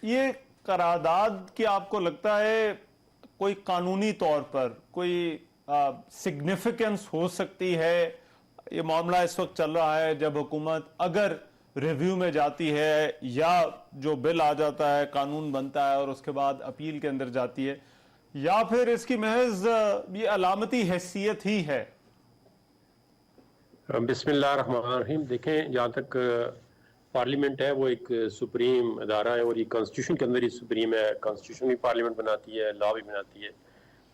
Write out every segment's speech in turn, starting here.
ये करारदाद की आपको लगता है कोई कानूनी तौर पर कोई सिग्निफिकेंस हो सकती है? ये मामला इस वक्त चल रहा है जब हुकूमत अगर रिव्यू में जाती है या जो बिल आ जाता है, कानून बनता है और उसके बाद अपील के अंदर जाती है, या फिर इसकी महज ये अलामती हैसियत ही है? बिस्मिल्लाहिर्रहमानिर्रहीम। देखें, जहाँ तक पार्लियामेंट है वो एक सुप्रीम अदारा है और ये कॉन्स्टिट्यूशन के अंदर ही सुप्रीम है। कॉन्स्टिट्यूशन भी पार्लियामेंट बनाती है, लॉ भी बनाती है।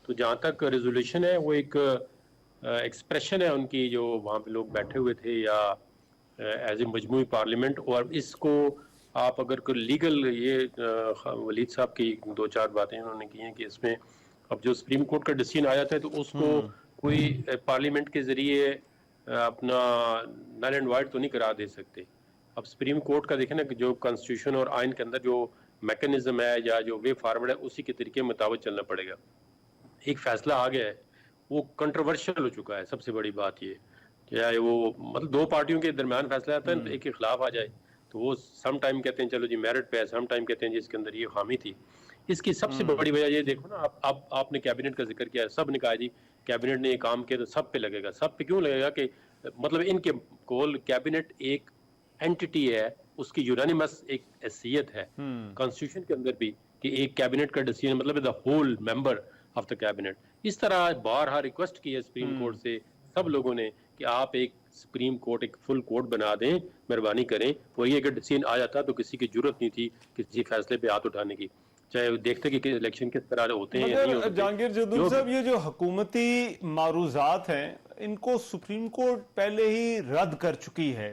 तो जहाँ तक रेजोल्यूशन है वो एक एक्सप्रेशन है उनकी, जो वहाँ पे लोग बैठे हुए थे या एज ए मजमूई पार्लियामेंट। और इसको आप अगर कोई लीगल, ये वलीद साहब की दो चार बातें उन्होंने की हैं कि इसमें अब जो सुप्रीम कोर्ट का डिसीजन आ जाता है तो उसको कोई पार्लियामेंट के जरिए अपना नल एंड वाइड तो नहीं करा दे सकते। अब सुप्रीम कोर्ट का देखें ना कि जो कॉन्स्टिट्यूशन और आइन के अंदर जो मैकेनिज्म है या जो वे फॉरवर्ड है उसी के तरीके मुताबिक चलना पड़ेगा। एक फैसला आ गया है, वो कंट्रोवर्शियल हो चुका है। सबसे बड़ी बात ये क्या है, वो मतलब दो पार्टियों के दरमियान फैसला आता है तो एक के खिलाफ आ जाए तो वो सम टाइम कहते हैं चलो जी मेरिट पे है, सम टाइम कहते हैं जी इसके अंदर ये खामी थी। इसकी सबसे बड़ी वजह ये देखो ना, आप आपने कैबिनेट का जिक्र किया, सब ने कहा जी कैबिनेट ने ये काम किया तो सब पे लगेगा। सब पे क्यों लगेगा कि मतलब इनके कोल कैबिनेट एक एंटिटी है, उसकी यूनानिमस एक हैसियत है कॉन्स्टिट्यूशन के अंदर भी कि एक कैबिनेट का डिसीजन मतलब the whole member of the cabinet. इस तरह बारहा रिक्वेस्ट की है सुप्रीम कोर्ट से सब लोगों ने कि आप एक सुप्रीम कोर्ट एक फुल कोर्ट बना दें, मेहरबानी करें। वही अगर डिसीजन आ जाता तो किसी की जरूरत नहीं थी किसी फैसले पे हाथ उठाने की, चाहे देखते कि इलेक्शन किस तरह होते हैं या नहीं होते। जहांगीर जदूर साहब, ये जो हुकूमती मारूजात हैं इनको सुप्रीम कोर्ट पहले ही रद्द कर चुकी है।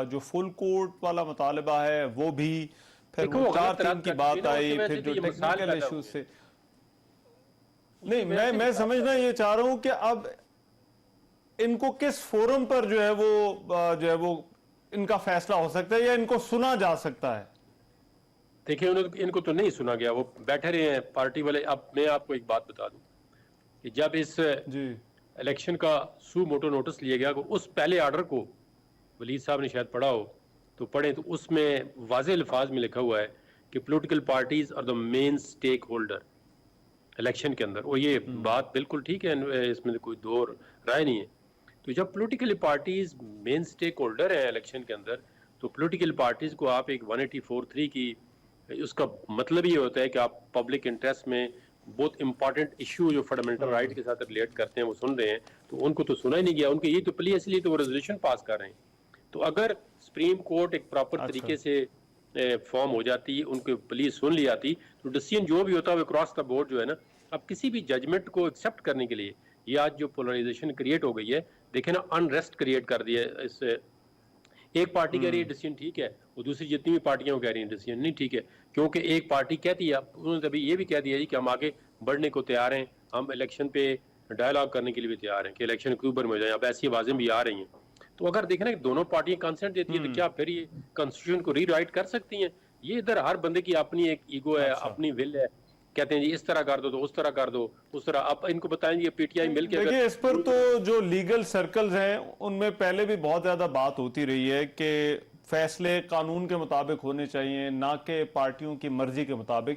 जो फुल कोर्ट वाला मुतालबा है वो भी, फिर वो 4-3 की बात आई, फिर जो टेक्निकल इशू से नहीं, मैं समझना ये चाह रहा हूं कि अब इनको किस फोरम पर जो है वो इनका फैसला हो सकता है या इनको सुना जा सकता है? देखिए, इनको तो नहीं सुना गया, वो बैठे रहे हैं पार्टी वाले। अब मैं आपको एक बात बता दूं कि जब इस इलेक्शन का सू मोटो नोटिस लिया गया, उस पहले ऑर्डर को वलीद साहब ने शायद पढ़ा हो तो पढ़े, तो उसमें वाज़ेह अल्फाज में लिखा हुआ है कि political parties are the main stakeholder election के अंदर। और ये बात बिल्कुल ठीक है, इसमें कोई दो राय नहीं है। तो जब political parties main stakeholder है इलेक्शन के अंदर, तो पॉलिटिकल पार्टीज को आप एक 184(3) की, उसका मतलब ये होता है कि आप पब्लिक इंटरेस्ट में बहुत इंपॉर्टेंट इशू जो फंडामेंटल राइट के साथ रिलेट करते हैं वो सुन रहे हैं, तो उनको तो सुना ही नहीं गया। उनके ये तो प्ली, इसलिए तो वो रेजोल्यूशन पास कर रहे हैं। तो अगर सुप्रीम कोर्ट एक प्रॉपर तरीके से फॉर्म हो जाती, उनको प्ली सुन ली जाती, तो डिसीजन जो भी होता है क्रॉस द बोर्ड जो है ना, अब किसी भी जजमेंट को एक्सेप्ट करने के लिए ये आज जो पोलराइजेशन क्रिएट हो गई है, देखे ना, अनरेस्ट क्रिएट कर दिया है। इस एक पार्टी कह रही है डिसीजन ठीक है, वो दूसरी जितनी भी पार्टियां कह रही हैं डिसीजन नहीं ठीक है, क्योंकि एक पार्टी कहती है, उन्होंने अभी ये भी कह दिया जी कि हम आगे बढ़ने को तैयार हैं, हम इलेक्शन पे डायलॉग करने के लिए भी तैयार हैं कि इलेक्शन अक्टूबर में हो जाए। अब ऐसी आवाजें भी आ रही हैं। तो अगर देखें ना कि दोनों पार्टियां कंसेंट देती है तो क्या फिर ये कॉन्स्टिट्यूशन को रीराइट कर सकती हैं? ये इधर हर बंदे की अपनी एक ईगो है, अपनी विल है, कहते हैं जी इस तरह कर दो तो उस तरह कर दो, उस तरह। आप इनको बताएं ये पीटीआई मिलकर, देखिए इस पर तो जो लीगल सर्कल्स हैं उनमें पहले भी बहुत ज्यादा बात होती रही है कि फैसले कानून के मुताबिक होने चाहिए, ना कि पार्टियों की मर्जी के मुताबिक।